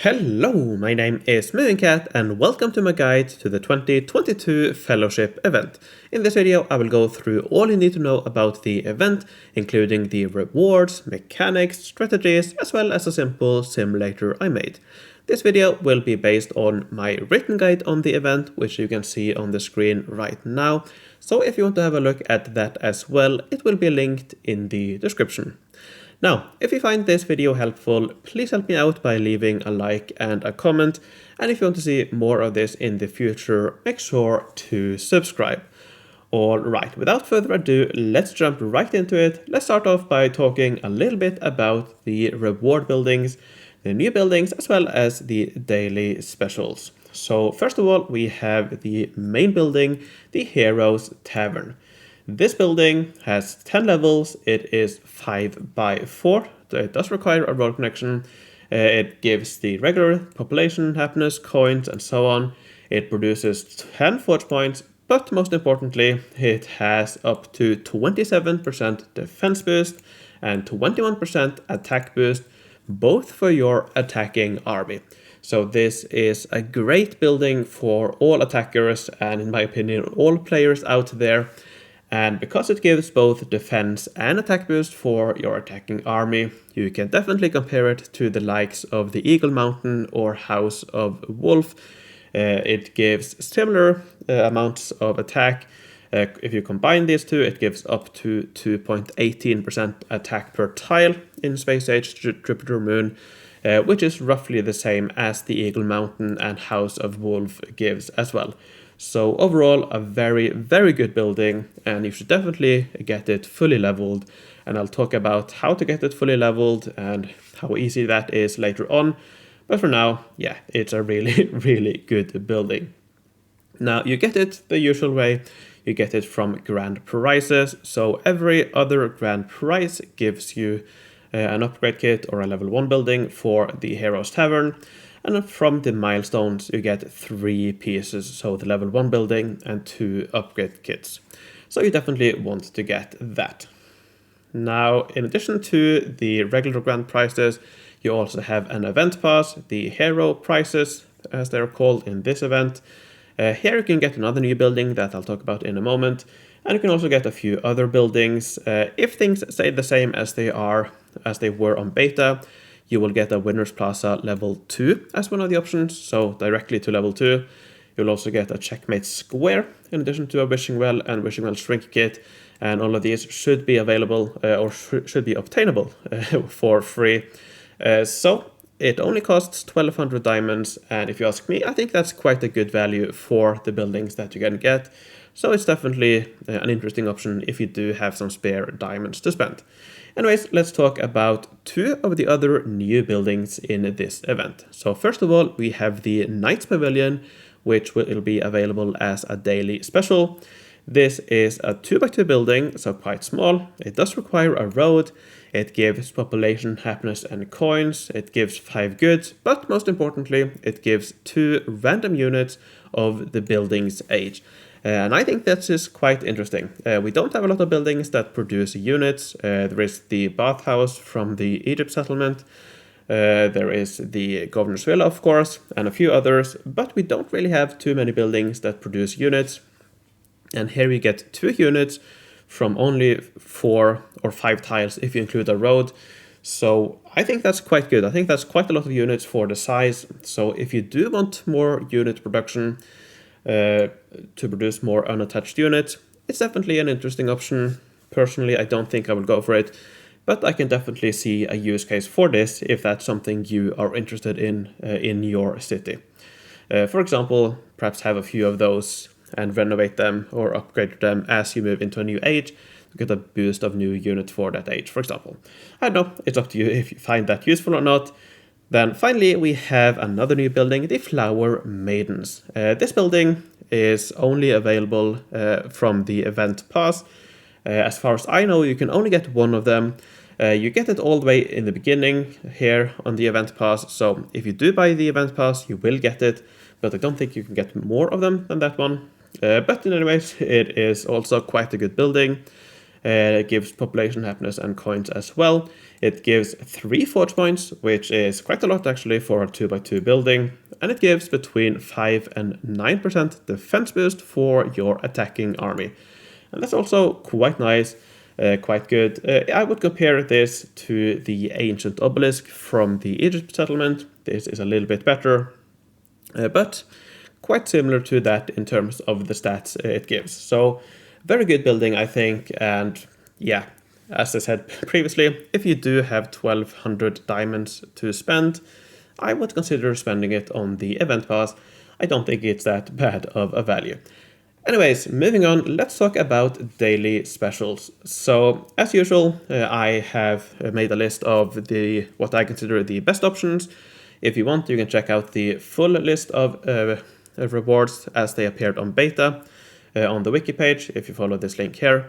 Hello, my name is Cat, and welcome to my guide to the 2022 Fellowship event. In this video, I will go through all you need to know about the event, including the rewards, mechanics, strategies, as well as a simple simulator I made. This video will be based on my written guide on the event, which you can see on the screen right now. So if you want to have a look at that as well, it will be linked in the description. Now, if you find this video helpful, please help me out by leaving a like and a comment. And if you want to see more of this in the future, make sure to subscribe. Alright, without further ado, let's jump right into it. Let's start off by talking a little bit about the reward buildings, the new buildings, as well as the daily specials. So first of all, we have the main building, the Heroes Tavern. This building has 10 levels, it is 5 by 4, so it does require a road connection. It gives the regular population, happiness, coins, and so on. It produces 10 forge points, but most importantly, it has up to 27% defense boost and 21% attack boost, both for your attacking army. So this is a great building for all attackers and, in my opinion, all players out there. And because it gives both defense and attack boost for your attacking army, you can definitely compare it to the likes of the Eagle Mountain or House of Wolf. It gives similar amounts of attack. If you combine these two, it gives up to 2.18% attack per tile in Space Age Jupiter Moon, which is roughly the same as the Eagle Mountain and House of Wolf gives as well. So overall, a very, very good building, and you should definitely get it fully leveled. And I'll talk about how to get it fully leveled and how easy that is later on. But for now, yeah, it's a really, really good building. Now, you get it the usual way. You get it from grand prizes. So every other grand prize gives you an upgrade kit or a level 1 building for the Heroes Tavern. And from the milestones, you get 3 pieces, so the level 1 building and 2 upgrade kits. So you definitely want to get that. Now, in addition to the regular grand prizes, you also have an event pass, the hero prizes, as they're called in this event. Here you can get another new building that I'll talk about in a moment. And you can also get a few other buildings. If things stay the same as they were on beta, you will get a Winners Plaza level 2 as one of the options, so directly to level 2. You'll also get a Checkmate Square in addition to a Wishing Well and Wishing Well Shrink Kit, and all of these should be available or should be obtainable for free. So it only costs 1200 diamonds, and if you ask me, I think that's quite a good value for the buildings that you can get. So it's definitely an interesting option if you do have some spare diamonds to spend. Anyways, let's talk about 2 of the other new buildings in this event. So first of all, we have the Knights Pavilion, which will be available as a daily special. This is a 2x2 building, so quite small. It does require a road. It gives population, happiness, and coins. It gives 5 goods, but most importantly, it gives 2 random units of the building's age. And I think that is quite interesting. We don't have a lot of buildings that produce units. There is the bathhouse from the Egypt settlement. There is the Governor's Villa, of course, and a few others. But we don't really have too many buildings that produce units. And here we get 2 units from only 4 or 5 tiles if you include a road. So I think that's quite good. I think that's quite a lot of units for the size. So if you do want more unit production, to produce more unattached units, it's definitely an interesting option. Personally, I don't think I would go for it, but I can definitely see a use case for this if that's something you are interested in your city. For example, perhaps have a few of those and renovate them or upgrade them as you move into a new age to get a boost of new units for that age, for example. I don't know, it's up to you if you find that useful or not. Then finally, we have another new building, the Flower Maidens. This building is only available from the event pass. As far as I know, you can only get 1 of them. You get it all the way in the beginning here on the event pass. So if you do buy the event pass, you will get it, but I don't think you can get more of them than that one. But in any case, it is also quite a good building. It gives population happiness and coins as well. It gives 3 forge points, which is quite a lot actually for a 2x2 building. And it gives between 5 and 9% defense boost for your attacking army. And that's also quite nice, quite good. I would compare this to the Ancient Obelisk from the Egypt settlement. This is a little bit better, but quite similar to that in terms of the stats it gives. So very good building, I think. And yeah, as I said previously, if you do have 1200 diamonds to spend, I would consider spending it on the event pass. I don't think it's that bad of a value. Anyways, moving on, let's talk about daily specials. So, as usual, I have made a list of what I consider the best options. If you want, you can check out the full list of rewards as they appeared on beta on the Wiki page, if you follow this link here.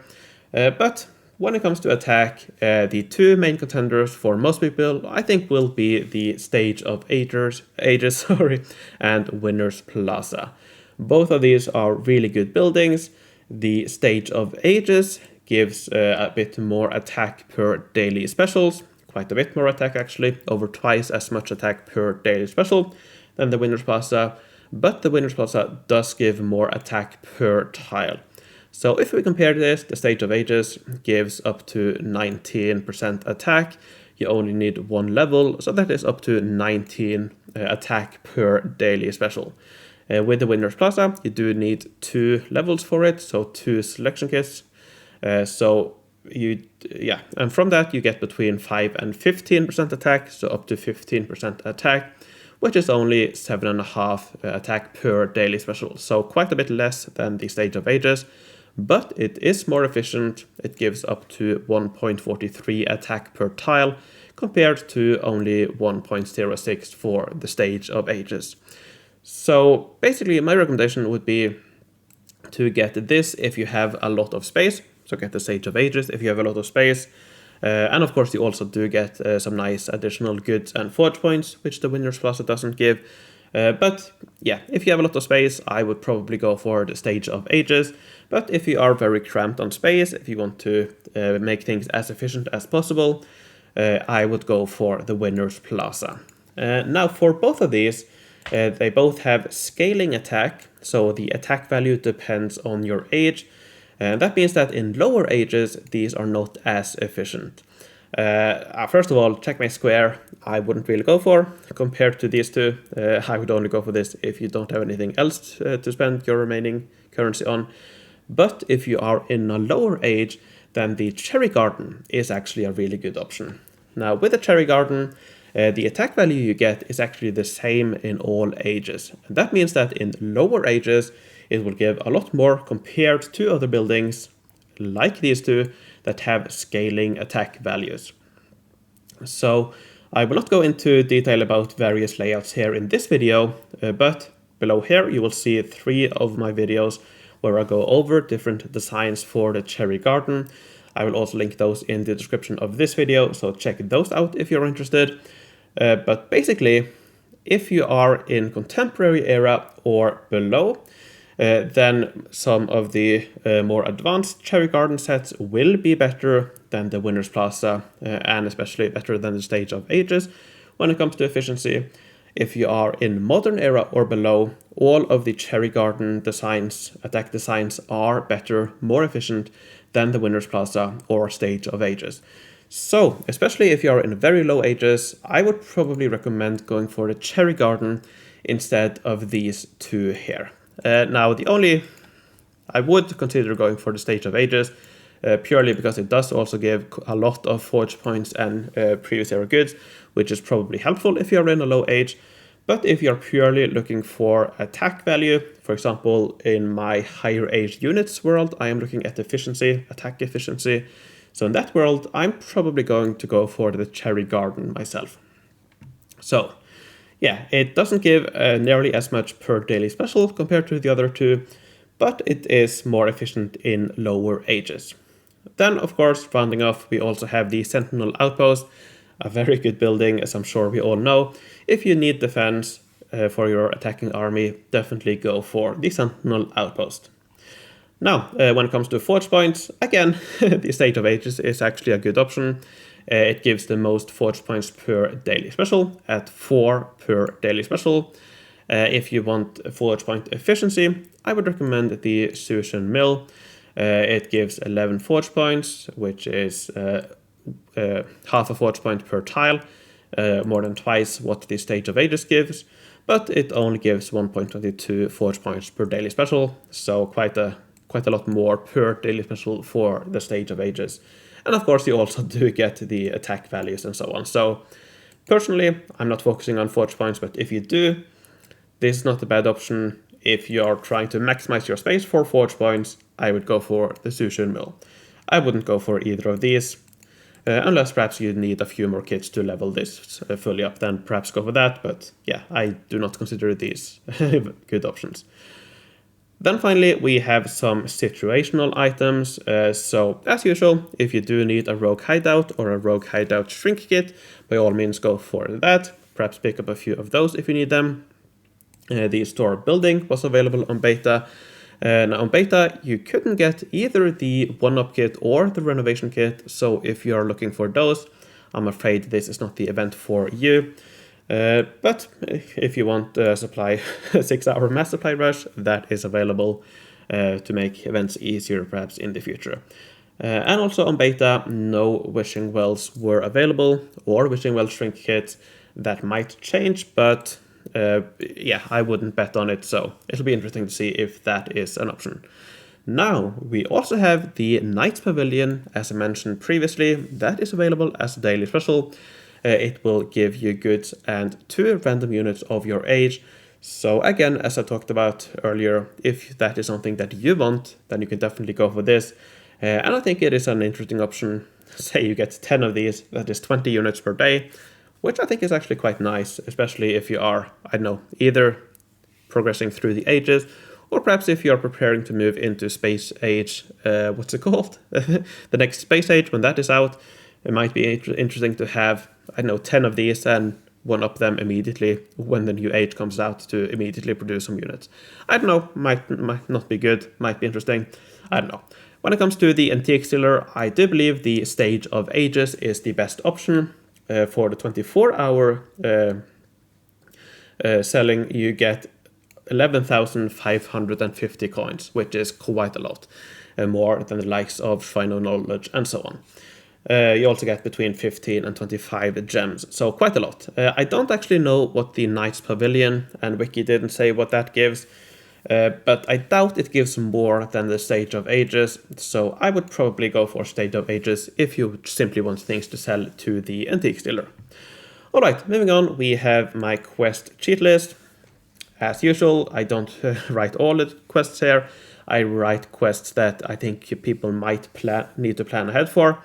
But when it comes to attack, the 2 main contenders for most people, I think, will be the Stage of Ages, and Winner's Plaza. Both of these are really good buildings. The Stage of Ages gives a bit more attack per daily specials, quite a bit more attack actually, over twice as much attack per daily special than the Winner's Plaza, but the Winner's Plaza does give more attack per tile. So if we compare this, the Stage of Ages gives up to 19% attack. You only need 1 level, so that is up to 19 attack per daily special. With the Winner's Plaza, you do need 2 levels for it, so 2 selection kits. And from that you get between 5 and 15% attack, so up to 15% attack, which is only 7.5 attack per daily special, so quite a bit less than the Stage of Ages, but it is more efficient. It gives up to 1.43 attack per tile, compared to only 1.06 for the Stage of Ages. So basically my recommendation would be to get this if you have a lot of space. So get the Stage of Ages if you have a lot of space. And of course you also do get some nice additional goods and forge points, which the Winner's Plaza doesn't give. But yeah, if you have a lot of space, I would probably go for the Stage of Ages. But if you are very cramped on space, if you want to make things as efficient as possible, I would go for the Winner's Plaza. Now for both of these, they both have scaling attack, so the attack value depends on your age. And that means that in lower ages, these are not as efficient. First of all, checkmate square, I wouldn't really go for compared to these two. I would only go for this if you don't have anything else to spend your remaining currency on. But if you are in a lower age, then the Cherry Garden is actually a really good option. Now with the Cherry Garden, the attack value you get is actually the same in all ages. And that means that in lower ages, it will give a lot more compared to other buildings like these two that have scaling attack values. So I will not go into detail about various layouts here in this video, but below here you will see 3 of my videos where I go over different designs for the Cherry Garden. I will also link those in the description of this video, so check those out if you're interested. But basically, if you are in contemporary era or below, then some of the more advanced Cherry Garden sets will be better than the Winner's Plaza, and especially better than the Stage of Ages when it comes to efficiency. If you are in modern era or below, all of the Cherry Garden designs, attack designs, are better, more efficient than the Winner's Plaza or Stage of Ages. So, especially if you are in very low ages, I would probably recommend going for the Cherry Garden instead of these two here. Now, I would consider going for the Stage of Ages, purely because it does also give a lot of forge points and previous era goods, which is probably helpful if you're in a low age. But if you're purely looking for attack value, for example, in my higher age units world, I am looking at efficiency, attack efficiency. So in that world, I'm probably going to go for the Cherry Garden myself. So yeah, it doesn't give nearly as much per daily special compared to the other two, but it is more efficient in lower ages. Then, of course, rounding off, we also have the Sentinel Outpost, a very good building, as I'm sure we all know. If you need defense for your attacking army, definitely go for the Sentinel Outpost. Now, when it comes to forge points, again, the Stage of Ages is actually a good option. It gives the most forge points per daily special at 4 per daily special. If you want forge point efficiency, I would recommend the Situational Mill. It gives 11 forge points, which is half a forge point per tile, more than twice what the Stage of Ages gives, but it only gives 1.22 forge points per daily special, so quite a lot more per daily special for the Stage of Ages. And of course you also do get the attack values and so on. So personally, I'm not focusing on forge points, but if you do, this is not a bad option. If you're trying to maximize your space for forge points, I would go for the Sushin Mill. I wouldn't go for either of these, unless perhaps you need a few more kits to level this fully up, then perhaps go for that. But yeah, I do not consider these good options. Then finally, we have some situational items. So as usual, if you do need a rogue hideout or a rogue hideout shrink kit, by all means go for that. Perhaps pick up a few of those if you need them. The store building was available on beta. Now on beta, you couldn't get either the one-up kit or the renovation kit. So if you are looking for those, I'm afraid this is not the event for you. But if you want supply 6-hour mass supply rush, that is available to make events easier perhaps in the future. And also on beta, no wishing wells were available or wishing well shrink kits. That might change, but yeah, I wouldn't bet on it, so it'll be interesting to see if that is an option. Now, we also have the Knights Pavilion, as I mentioned previously, that is available as a daily special. It will give you goods and 2 random units of your age. So again, as I talked about earlier, if that is something that you want, then you can definitely go for this. And I think it is an interesting option. Say you get 10 of these, that is 20 units per day, which I think is actually quite nice, especially if you are, I don't know, either progressing through the ages, or perhaps if you're preparing to move into space age, what's it called? The next space age, when that is out, it might be interesting to have, I don't know, 10 of these and one-up them immediately when the new age comes out to immediately produce some units. I don't know, might not be good, might be interesting, I don't know. When it comes to the antique sealer, I do believe the Stage of Ages is the best option. For the 24-hour selling, you get 11,550 coins, which is quite a lot, more than the likes of Shrine of Knowledge and so on. You also get between 15 and 25 gems, so quite a lot. I don't actually know what the Knights Pavilion, and Wiki didn't say what that gives, but I doubt it gives more than the Stage of Ages, so I would probably go for Stage of Ages if you simply want things to sell to the antique dealer. Alright, moving on, we have my quest cheat list. As usual, I don't write all the quests here. I write quests that I think people might need to plan ahead for.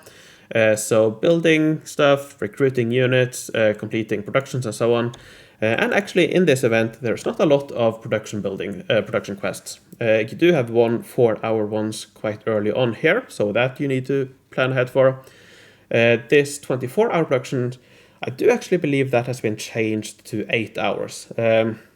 So building stuff, recruiting units, completing productions and so on. And actually in this event, there's not a lot of production quests. You do have 1 4-hour ones quite early on here, so that you need to plan ahead for. This 24-hour production, I do actually believe that has been changed to 8 hours.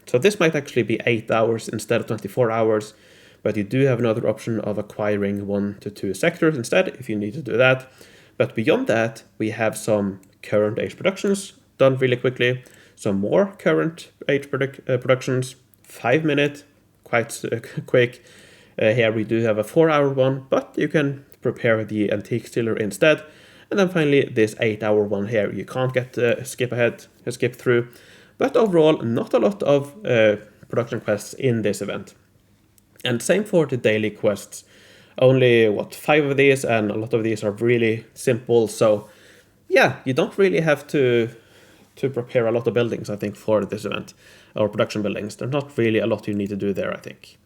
So this might actually be 8 hours instead of 24 hours, but you do have another option of acquiring 1 to 2 sectors instead if you need to do that. But beyond that, we have some current age productions done really quickly, some more current age productions, 5 minute, quite quick. Here we do have a 4-hour one, but you can prepare the antique stealer instead. And then finally this 8-hour one here, you can't get skip through. But overall, not a lot of production quests in this event. And same for the daily quests. Only, 5 of these, and a lot of these are really simple. So yeah, you don't really have to prepare a lot of buildings, I think, for this event, or production buildings. There's not really a lot you need to do there, I think.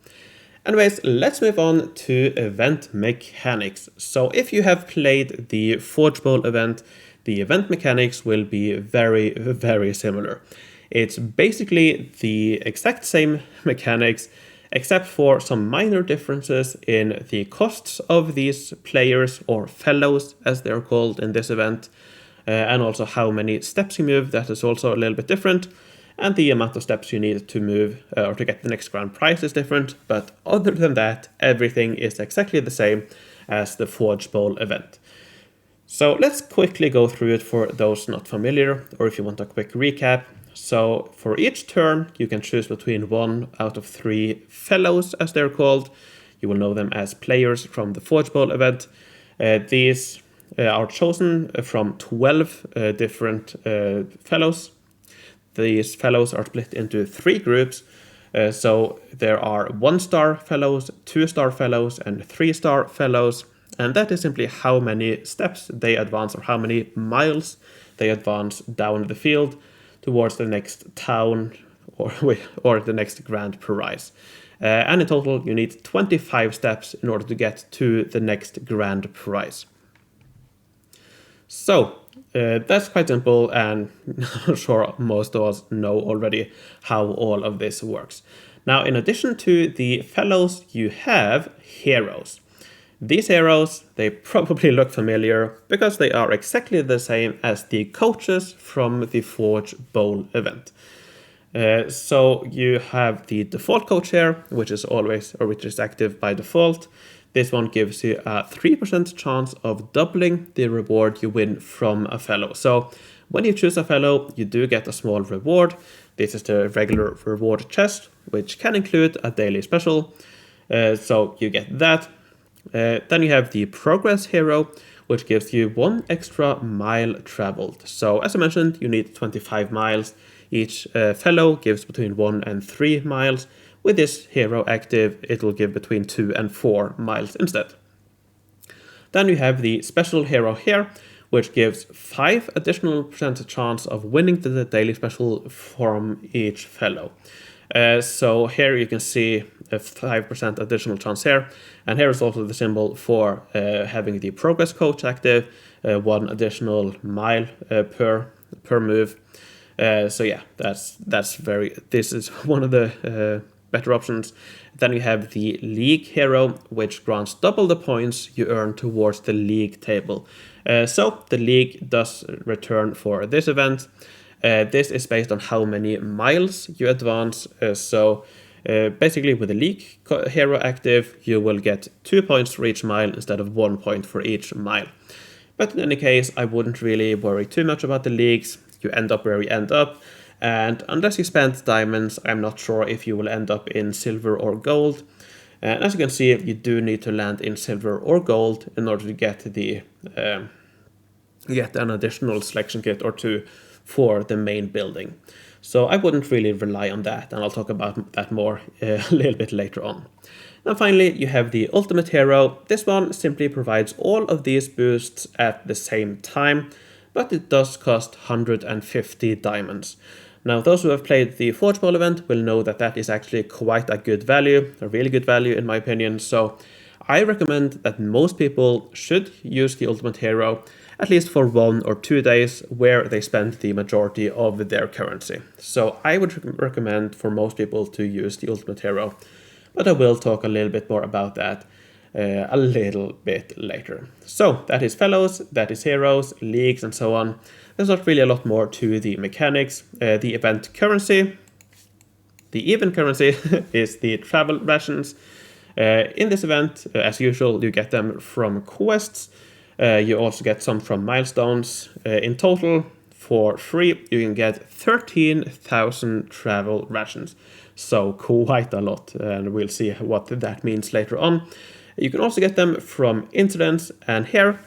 Anyways, let's move on to event mechanics. So if you have played the Sortable event, the event mechanics will be very, very similar. It's basically the exact same mechanics, except for some minor differences in the costs of these players, or fellows as they're called in this event, and also how many steps you move. That is also a little bit different. and the amount of steps you need to move or to get the next grand prize is different, but other than that, everything is exactly the same as the Forge Bowl event. So let's quickly go through it for those not familiar, or if you want a quick recap. So for each turn, you can choose between 1 out of 3 fellows, as they're called. You will know them as players from the Forge Bowl event. These are chosen from 12 different fellows. These fellows are split into 3 groups. So there are 1-star fellows, 2-star fellows, and 3-star fellows. And that is simply how many steps they advance or how many miles they advance down the field towards the next town or the next grand prize. And in total, you need 25 steps in order to get to the next grand prize. So that's quite simple, and I'm sure most of us know already how all of this works. Now, in addition to the fellows, you have heroes. These heroes, they probably look familiar because they are exactly the same as the coaches from the Forge Bowl event. So you have the default coach here, which is active by default. This one gives you a 3% chance of doubling the reward you win from a fellow. So when you choose a fellow, you do get a small reward. This is the regular reward chest, which can include a daily special. So you get that. Then you have the progress hero, which gives you 1 extra mile traveled. So as I mentioned, you need 25 miles. Each fellow gives between 1 and 3 miles. With this hero active, it will give between 2 and 4 miles instead. Then you have the special hero here, which gives 5 additional percent chance of winning the daily special from each fellow. So here you can see a 5% additional chance here, and here is also the symbol for having the progress coach active, 1 additional mile per move. So yeah, this is one of the better options. Then you have the league hero, which grants double the points you earn towards the league table. So the league does return for this event. This is based on how many miles you advance. So basically with the league hero active, you will get 2 points for each mile instead of 1 point for each mile. But in any case, I wouldn't really worry too much about the leagues. You end up where you end up. And unless you spend diamonds, I'm not sure if you will end up in silver or gold. And as you can see, you do need to land in silver or gold in order to get an additional selection kit or 2 for the main building. So I wouldn't really rely on that, and I'll talk about that more a little bit later on. And finally, you have the ultimate hero. This one simply provides all of these boosts at the same time, but it does cost 150 diamonds. Now, those who have played the Forge Bowl event will know that that is actually quite a good value, a really good value in my opinion. So I recommend that most people should use the ultimate hero at least for 1 or 2 days where they spend the majority of their currency. So I would recommend for most people to use the ultimate hero, but I will talk a little bit more about that a little bit later. So that is fellows, that is heroes, leagues, and so on. There's not really a lot more to the mechanics. The event currency, the even currency is the travel rations. In this event, as usual, you get them from quests. You also get some from milestones. In total, for free, you can get 13,000 travel rations. So quite a lot, and we'll see what that means later on. You can also get them from incidents, and here,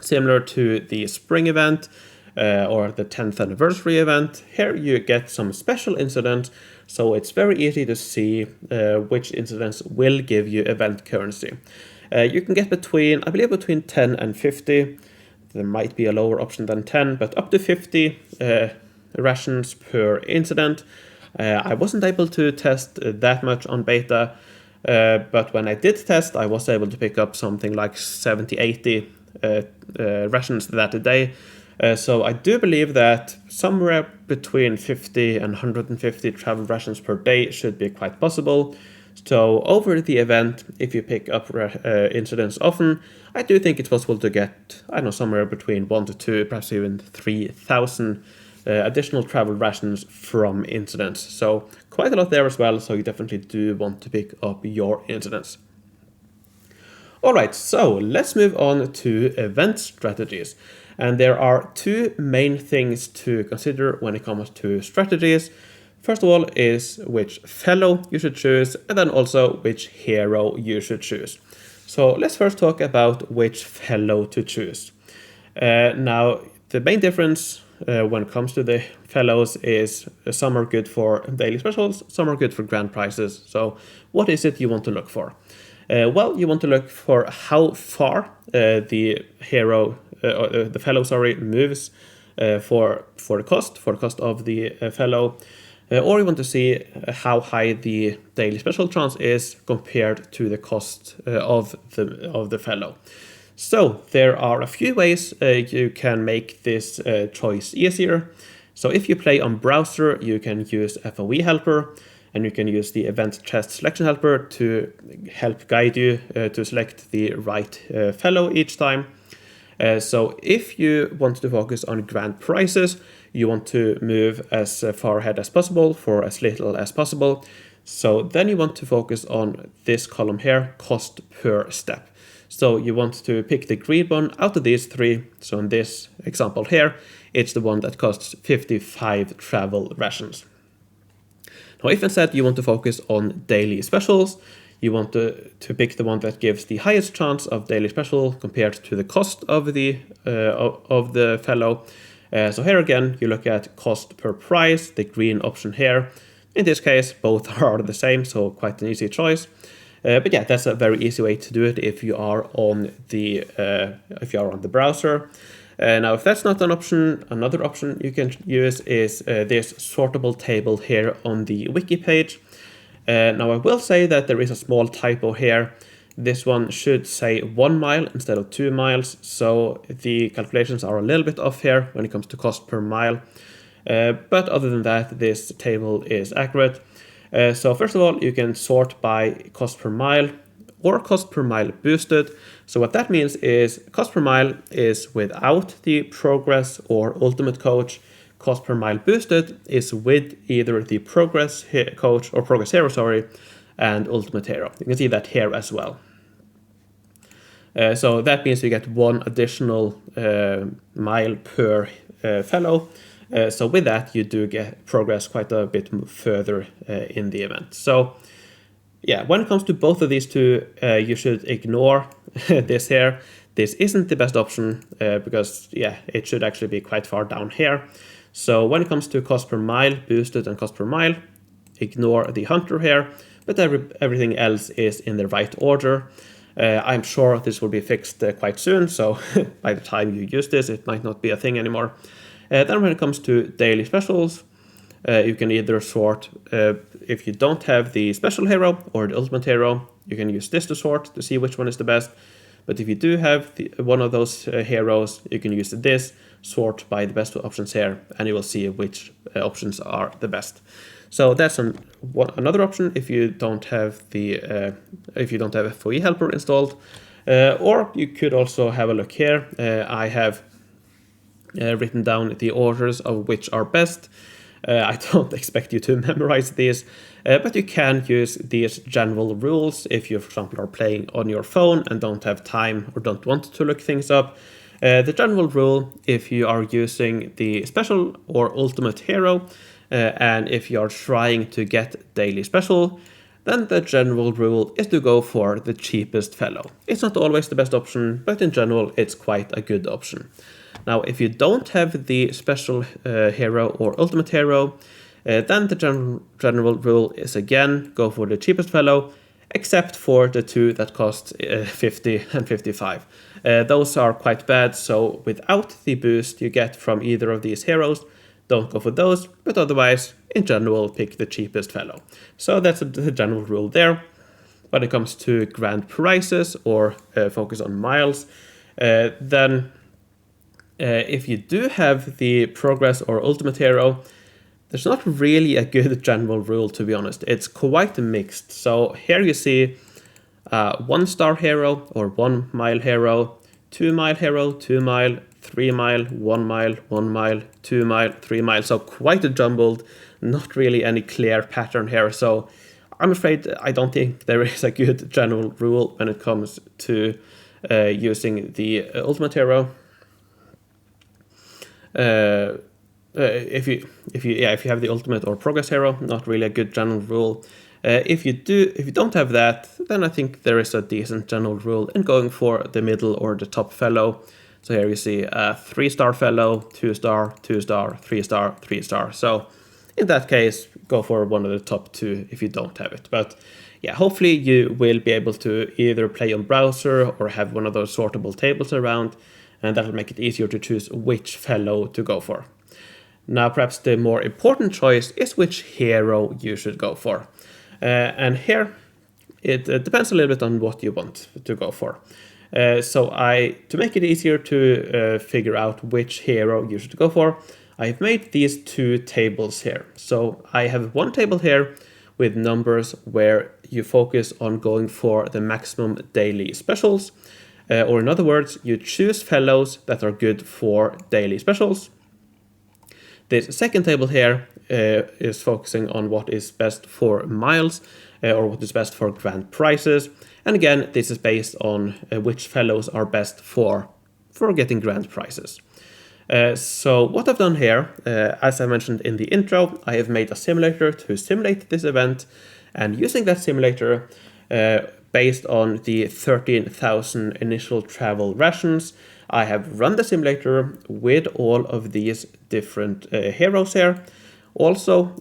similar to the spring event or the 10th anniversary event, here you get some special incidents, so it's very easy to see which incidents will give you event currency. You can get between 10 and 50. There might be a lower option than 10, but up to 50 rations per incident. I wasn't able to test that much on beta, but when I did test, I was able to pick up something like 70, 80 rations that day. So I do believe that somewhere between 50 and 150 travel rations per day should be quite possible. So over the event, if you pick up incidents often, I do think it's possible to get, somewhere between 1 to 2, perhaps even 3,000 additional travel rations from incidents. So quite a lot there as well, so you definitely do want to pick up your incidents. Alright, so let's move on to event strategies. And there are two main things to consider when it comes to strategies. First of all is which fellow you should choose, and then also which hero you should choose. So let's first talk about which fellow to choose. Now, the main difference when it comes to the fellows is some are good for daily specials, some are good for grand prizes. So what is it you want to look for? Well, you want to look for how far the hero, the fellow, moves for the cost of the fellow, or you want to see how high the daily special chance is compared to the cost of the fellow. So there are a few ways you can make this choice easier. So if you play on browser, you can use FOE helper, and you can use the event chest selection helper to help guide you to select the right fellow each time. So if you want to focus on grand prizes, you want to move as far ahead as possible for as little as possible. So then you want to focus on this column here, cost per step. So you want to pick the green one out of these three. So in this example here, it's the one that costs 55 travel rations. Now, if instead you want to focus on daily specials, you want to pick the one that gives the highest chance of daily special compared to the cost of the fellow. So here again, you look at cost per price, the green option here. In this case, both are the same, so quite an easy choice. But yeah, that's a very easy way to do it if you are on the browser. Now, if that's not an option, another option you can use is this sortable table here on the Wiki page. Now, I will say that there is a small typo here. This one should say 1 mile instead of 2 miles, so the calculations are a little bit off here when it comes to cost per mile. But other than that, this table is accurate. So first of all, you can sort by cost per mile or cost per mile boosted. So what that means is cost per mile is without the progress or ultimate coach. Cost per mile boosted is with either the progress coach or progress hero, and ultimate hero. You can see that here as well. So that means you get 1 additional mile per fellow. So with that, you do get progress quite a bit further in the event. So yeah, when it comes to both of these two, you should ignore this here. This isn't the best option because yeah, it should actually be quite far down here. So when it comes to cost per mile boosted and cost per mile, ignore the hunter here, but everything else is in the right order. I'm sure this will be fixed quite soon, so by the time you use this, it might not be a thing anymore. Then when it comes to daily specials, you can either sort, if you don't have the special hero or the ultimate hero, you can use this to sort to see which one is the best. But if you do have one of those heroes, you can use this, sort by the best options here, and you will see which options are the best. So that's another option if you don't have the FOE helper installed, or you could also have a look here. I have written down the orders of which are best. I don't expect you to memorize these, but you can use these general rules if you, for example, are playing on your phone and don't have time or don't want to look things up. The general rule, if you are using the special or ultimate hero, and if you are trying to get daily special, then the general rule is to go for the cheapest fellow. It's not always the best option, but in general, it's quite a good option. Now, if you don't have the special hero or ultimate hero, then the general rule is again, go for the cheapest fellow, except for the two that cost 50 and 55. Those are quite bad, so without the boost you get from either of these heroes, don't go for those, but otherwise, in general, pick the cheapest fellow. So that's the general rule there. When it comes to grand prizes or focus on miles, then if you do have the progress or ultimate hero, there's not really a good general rule, to be honest. It's quite mixed. So here you see 1 star hero or 1 mile hero, 2 mile hero, 2 mile, 3 mile, 1 mile, 1 mile, 2 mile, 3 mile. So quite a jumbled, not really any clear pattern here. So I'm afraid I don't think there is a good general rule when it comes to using the ultimate hero. If you have the ultimate or progress hero, not really a good general rule. If you don't have that, then I think there is a decent general rule in going for the middle or the top fellow. So here you see a 3-star fellow, 2-star, 2-star, 3-star, 3-star. So in that case, go for one of the top 2 if you don't have it. But yeah, hopefully you will be able to either play on browser or have one of those sortable tables around, and that'll make it easier to choose which fellow to go for. Now, perhaps the more important choice is which hero you should go for. And here, it depends a little bit on what you want to go for. To make it easier to figure out which hero you should go for, I've made these 2 tables here. So I have one table here with numbers where you focus on going for the maximum daily specials. Or in other words, you choose fellows that are good for daily specials. This second table here is focusing on what is best for miles or what is best for grand prizes. And again, this is based on which fellows are best for getting grand prizes. So what I've done here, as I mentioned in the intro, I have made a simulator to simulate this event, and using that simulator, based on the 13,000 initial travel rations, I have run the simulator with all of these different heroes here. Also,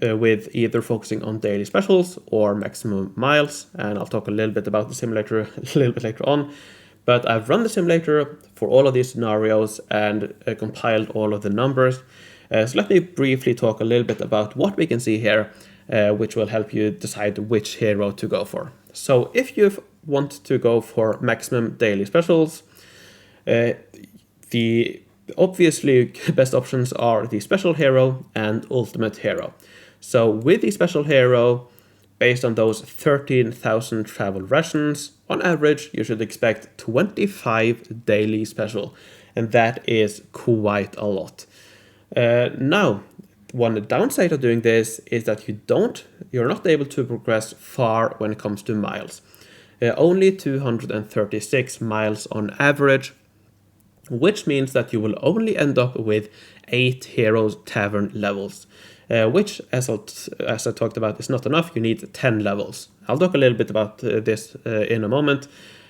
with either focusing on daily specials or maximum miles, and I'll talk a little bit about the simulator a little bit later on. But I've run the simulator for all of these scenarios and compiled all of the numbers. So let me briefly talk a little bit about what we can see here, which will help you decide which hero to go for. So if you want to go for maximum daily specials, the obviously best options are the special hero and ultimate hero. So with the special hero, based on those 13,000 travel rations, on average, you should expect 25 daily special, and that is quite a lot. Now, one downside of doing this is that you're not able to progress far when it comes to miles. Only 236 miles on average, which means that you will only end up with 8 heroes tavern levels. Which, as I talked about, is not enough. You need 10 levels. I'll talk a little bit about this in a moment.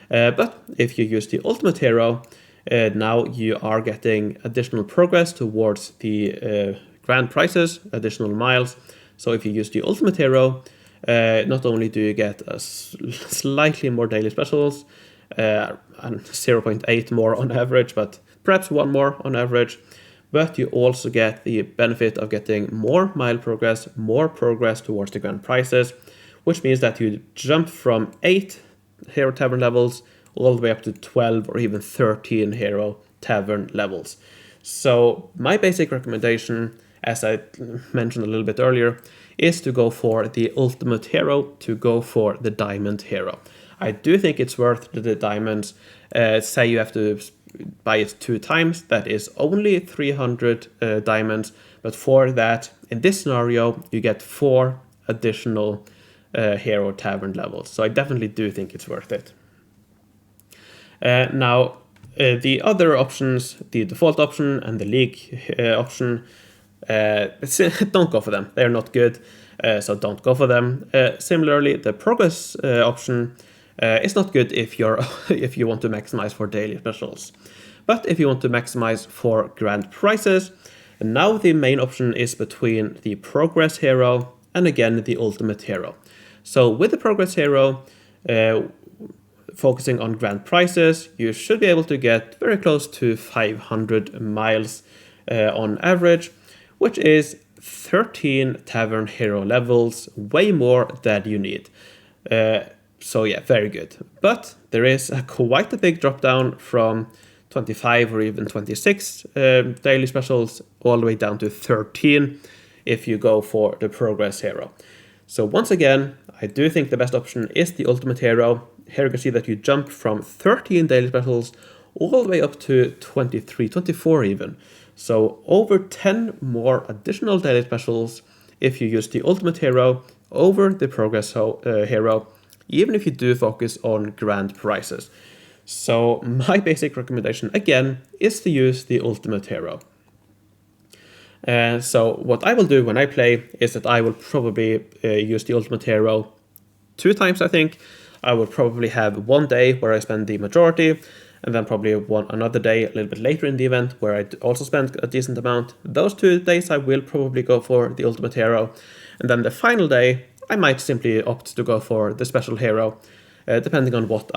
But if you use the ultimate hero, now you are getting additional progress towards the grand prizes, additional miles. So if you use the ultimate hero, not only do you get slightly more daily specials, and 0.8 more on average, but perhaps 1 more on average, but you also get the benefit of getting more mile progress, more progress towards the grand prizes, which means that you jump from 8 hero tavern levels all the way up to 12 or even 13 hero tavern levels. So my basic recommendation, as I mentioned a little bit earlier, is to go for the ultimate hero, to go for the diamond hero. I do think it's worth the diamonds. Say you have to buy it 2 times, that is only 300 diamonds, but for that, in this scenario, you get 4 additional hero tavern levels. So I definitely do think it's worth it. Now, the other options, the default option and the league option, don't go for them. They're not good, so don't go for them. Similarly, the progress option is not good if you want to maximize for daily specials. But if you want to maximize for grand prizes, now the main option is between the progress hero and again the ultimate hero. So with the progress hero, focusing on grand prizes, you should be able to get very close to 500 miles on average, which is 13 tavern hero levels, way more than you need. So yeah, very good. But there is quite a big drop down from 25 or even 26 daily specials all the way down to 13 if you go for the progress hero. So once again, I do think the best option is the ultimate hero. Here you can see that you jump from 13 daily specials all the way up to 23, 24 even. So over 10 more additional daily specials if you use the Ultimate Hero over the Progress Hero, even if you do focus on grand prizes. So my basic recommendation again is to use the Ultimate Hero. So what I will do when I play is that I will probably use the Ultimate Hero 2 times, I think. I will probably have one day where I spend the majority, and then probably another day a little bit later in the event where I also spend a decent amount. Those 2 days I will probably go for the Ultimate Hero, and then the final day I might simply opt to go for the Special Hero, depending on what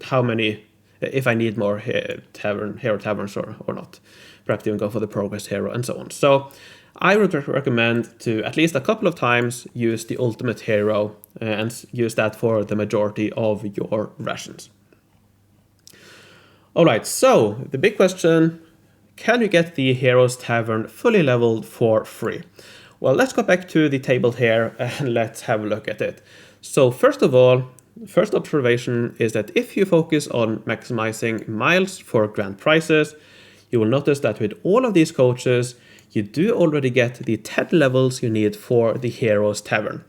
how many, if I need more hero taverns or not. Perhaps even go for the Progress Hero and so on. So I would recommend to at least a couple of times use the Ultimate Hero and use that for the majority of your rations. Alright, so the big question, can you get the Heroes Tavern fully leveled for free? Well, let's go back to the table here and let's have a look at it. So first of all, first observation is that if you focus on maximizing miles for grand prizes, you will notice that with all of these coaches, you do already get the 10 levels you need for the Heroes Tavern.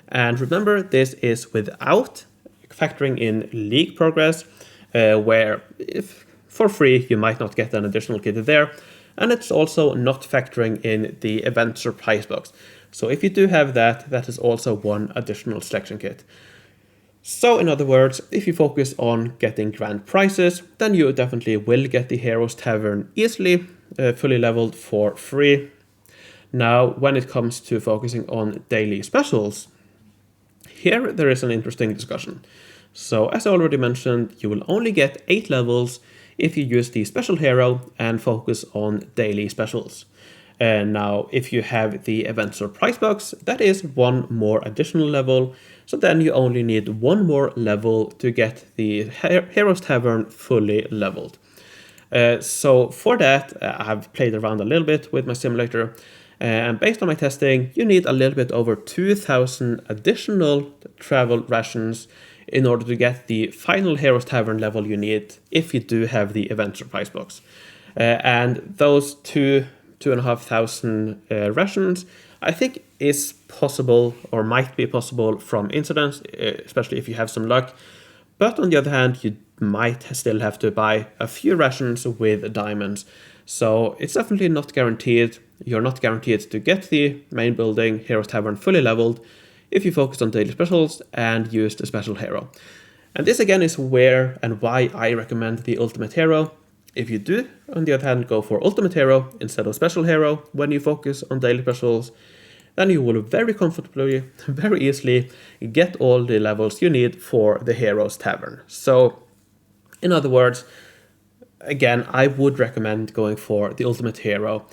And remember, this is without factoring in League progress, where if for free you might not get an additional kit there. And it's also not factoring in the event surprise box. So if you do have that, that is also one additional selection kit. So in other words, if you focus on getting grand prizes, then you definitely will get the Heroes Tavern easily, fully leveled for free. Now, when it comes to focusing on daily specials, here there is an interesting discussion. So as I already mentioned, you will only get 8 levels if you use the Special Hero and focus on daily specials. And now, if you have the event surprise box, that is 1 more additional level. So then you only need 1 more level to get the Heroes Tavern fully leveled. So for that, I have played around a little bit with my simulator. And based on my testing, you need a little bit over 2,000 additional travel rations in order to get the final Heroes Tavern level you need if you do have the event surprise box. And those 2,500 rations, I think is possible or might be possible from incidents, especially if you have some luck. But on the other hand, you might still have to buy a few rations with diamonds. So it's definitely not guaranteed. You're not guaranteed to get the main building Heroes Tavern fully leveled if you focus on daily specials and use the Special Hero. And this again is where and why I recommend the Ultimate Hero. If you do, on the other hand, go for Ultimate Hero instead of Special Hero when you focus on daily specials, then you will very comfortably, very easily get all the levels you need for the Heroes Tavern. So, in other words, again, I would recommend going for the Ultimate Hero.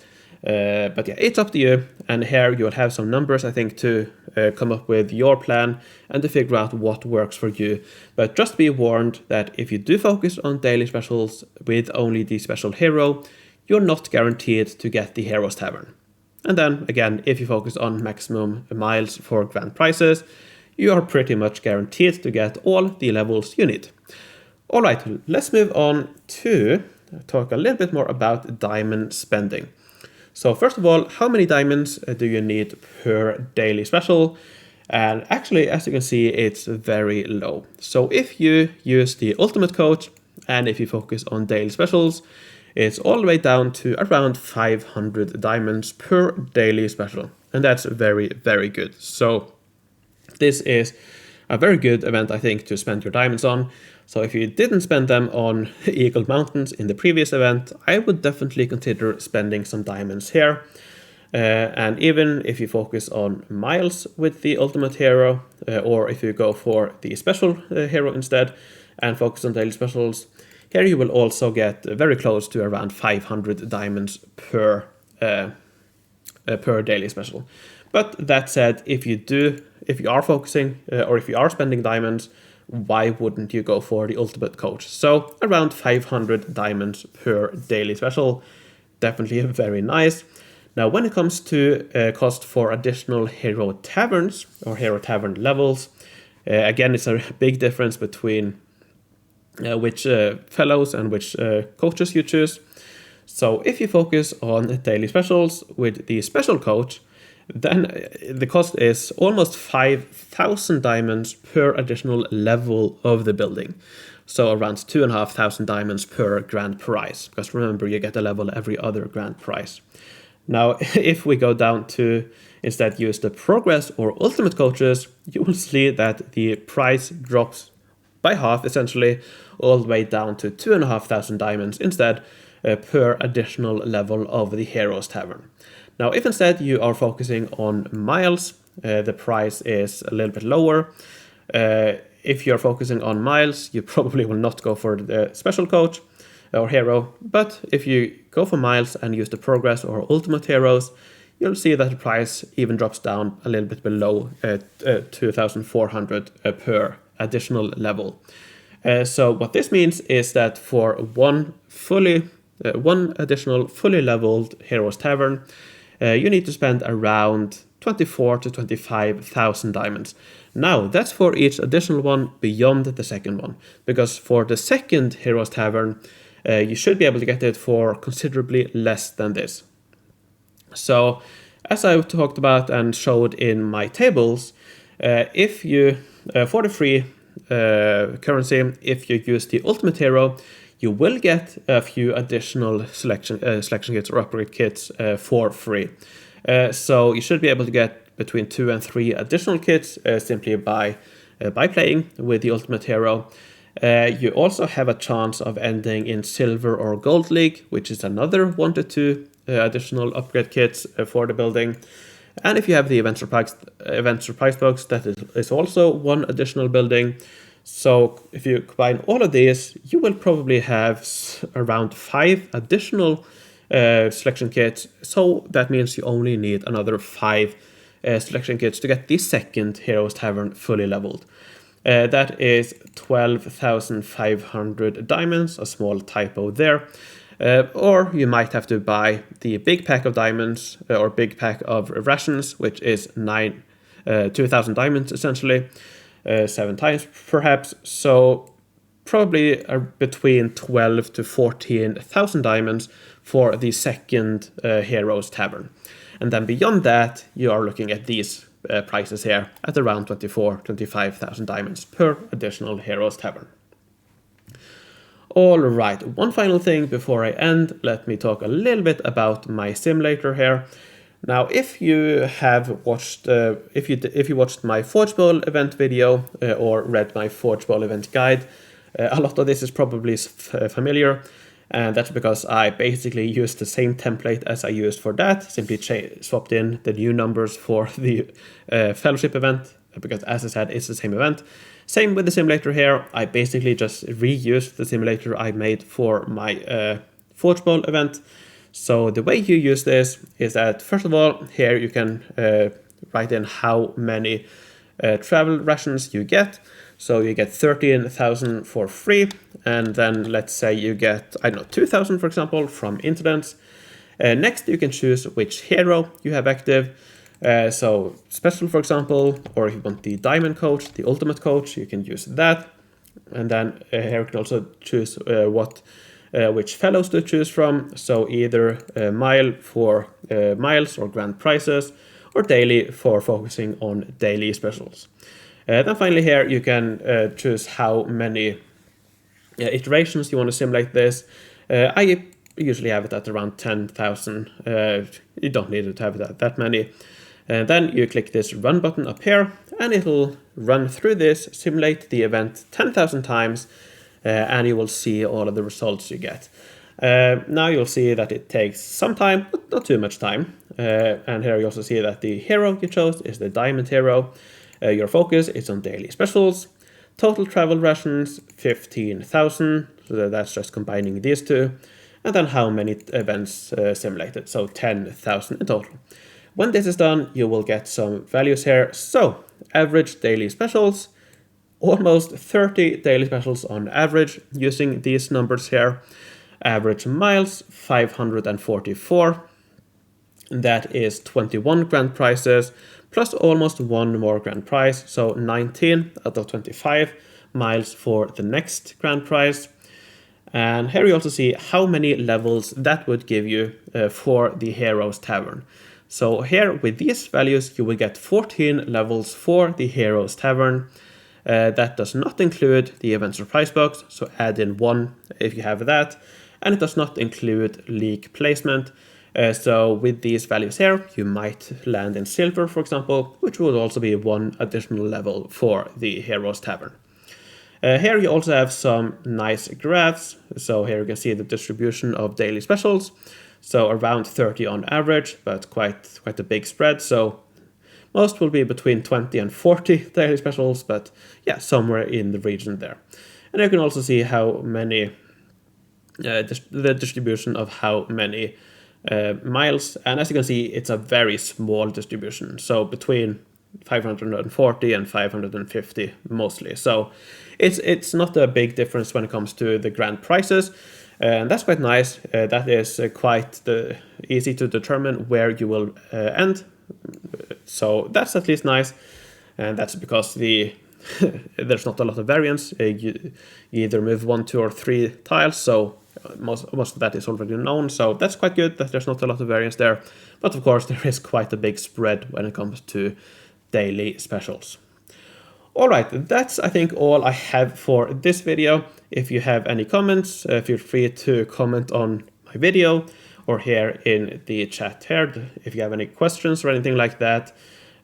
But yeah, it's up to you. And here you'll have some numbers, I think, to come up with your plan and to figure out what works for you. But just be warned that if you do focus on daily specials with only the Special Hero, you're not guaranteed to get the Heroes Tavern. And then again, if you focus on maximum miles for grand prizes, you are pretty much guaranteed to get all the levels you need. Alright, let's move on to talk a little bit more about diamond spending. So first of all, how many diamonds do you need per daily special? And actually, as you can see, it's very low. So if you use the ultimate coach and if you focus on daily specials, it's all the way down to around 500 diamonds per daily special. And that's very, very good. So this is a very good event, I think, to spend your diamonds on. So if you didn't spend them on Eagle Mountains in the previous event, I would definitely consider spending some diamonds here. And even if you focus on miles with the Ultimate Hero, or if you go for the Special Hero instead and focus on daily specials, here you will also get very close to around 500 diamonds per daily special. But that said, if you are focusing or if you are spending diamonds, why wouldn't you go for the ultimate coach? So around 500 diamonds per daily special, definitely very nice. Now, when it comes to cost for additional hero taverns or hero tavern levels, again, it's a big difference between which fellows and which coaches you choose. So if you focus on daily specials with the special coach, then the cost is almost 5,000 diamonds per additional level of the building. So around 2,500 diamonds per grand prize, because remember, you get a level every other grand prize. Now, if we go down to instead use the progress or ultimate coaches, you will see that the price drops by half, essentially, all the way down to 2,500 diamonds instead per additional level of the Heroes Tavern. Now, if instead you are focusing on miles, the price is a little bit lower. If you're focusing on miles, you probably will not go for the special coach or hero, but if you go for miles and use the progress or ultimate heroes, you'll see that the price even drops down a little bit below 2,400 per additional level. So what this means is that for one additional fully leveled Heroes Tavern, you need to spend around 24 to 25,000 diamonds. Now, that's for each additional one beyond the second one, because for the second Heroes Tavern, you should be able to get it for considerably less than this. So, as I talked about and showed in my tables, if you, for the free currency, if you use the ultimate hero, you will get a few additional selection kits or upgrade kits for free. So you should be able to get between 2 and 3 additional kits simply by playing with the ultimate hero. You also have a chance of ending in Silver or Gold League, which is another 1 to 2 additional upgrade kits for the building. And if you have the event surprise box, that is also 1 additional building. So if you combine all of these, you will probably have around 5 additional selection kits. So that means you only need another 5 selection kits to get the second Heroes Tavern fully leveled. That is 12,500 diamonds, a small typo there. Or you might have to buy the big pack of diamonds or big pack of rations, which is 2,000 diamonds essentially, 7 times perhaps. So probably between 12 to 14,000 diamonds for the second Heroes Tavern. And then beyond that, you are looking at these prices here at around 25,000 diamonds per additional Heroes Tavern. All right, one final thing before I end, let me talk a little bit about my simulator here. Now, if you have watched, if you watched my Forge Bowl event video or read my Forge Bowl event guide, a lot of this is probably familiar, and that's because I basically used the same template as I used for that, simply swapped in the new numbers for the Fellowship event, because as I said, it's the same event. Same with the simulator here. I basically just reused the simulator I made for my Forge Bowl event. So the way you use this is that, first of all, here you can write in how many travel rations you get. So you get 13,000 for free, and then let's say you get, 2,000 for example from incidents. Next you can choose which hero you have active. So special, for example, or if you want the diamond coach, the ultimate coach, you can use that. And then here you can also choose which fellows to choose from. So either mile for miles or grand prizes, or daily for focusing on daily specials. Then finally here you can choose how many iterations you want to simulate this. I usually have it at around 10,000. You don't need to have it that many. And then you click this run button up here, and it'll run through this, simulate the event 10,000 times, and you will see all of the results you get. Now you'll see that it takes some time, but not too much time. And here you also see that the hero you chose is the diamond hero. Your focus is on daily specials. Total travel rations, 15,000. So that's just combining these two. And then how many events simulated. So 10,000 in total. When this is done, you will get some values here. So average daily specials, almost 30 daily specials on average using these numbers here. Average miles, 544. That is 21 grand prizes, plus almost 1 more grand prize, so 19 out of 25 miles for the next grand prize. And here you also see how many levels that would give you for the Heroes Tavern. So here with these values you will get 14 levels for the Heroes Tavern. That does not include the event surprise box, so add in 1 if you have that. And it does not include league placement. So with these values here, you might land in silver, for example, which would also be 1 additional level for the Heroes Tavern. Here you also have some nice graphs. So here you can see the distribution of daily specials. So around 30 on average, but quite a big spread. So most will be between 20 and 40 daily specials, but yeah, somewhere in the region there. And you can also see how many, the distribution of how many miles. And as you can see, it's a very small distribution. So between 540 and 550 mostly. So it's not a big difference when it comes to the grand prizes. And that's quite nice. That is quite easy to determine where you will end. So that's at least nice. And that's because there's not a lot of variance. You either move 1, 2, or 3 tiles. So most of that is already known. So that's quite good that there's not a lot of variance there. But of course, there is quite a big spread when it comes to daily specials. All right, that's I think all I have for this video. If you have any comments, feel free to comment on my video or here in the chat here if you have any questions or anything like that.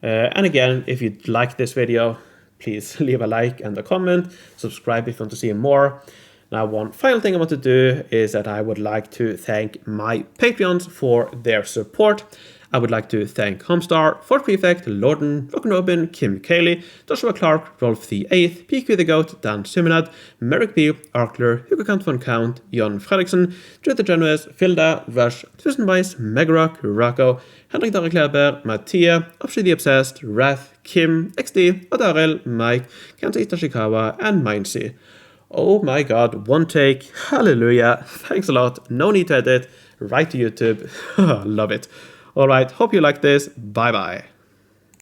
And again, if you like this video, please leave a like and a comment, subscribe if you want to see more. Now, one final thing I want to do is that I would like to thank my Patreons for their support. I would like to thank Homestar, Fort Prefect, Lorden, Robin, Kim Cayley, Joshua Clark, Rolf the 8th, PQ the Goat, Dan Simonad, Merrick B, Arkler, Hugo Count von Count, Jon Fredriksen, Jude Genues, Filda, Rush, Tusenweiss, Megarock, Rako, Henrik Dare Kleber, Mattia, Opshi the Obsessed, Wrath, Kim, XD, Odarel, Mike, Kanta Itashikawa, and Mindsy. Oh my god, one take, hallelujah, thanks a lot, no need to edit, right to YouTube, love it. Alright, hope you like this, bye bye.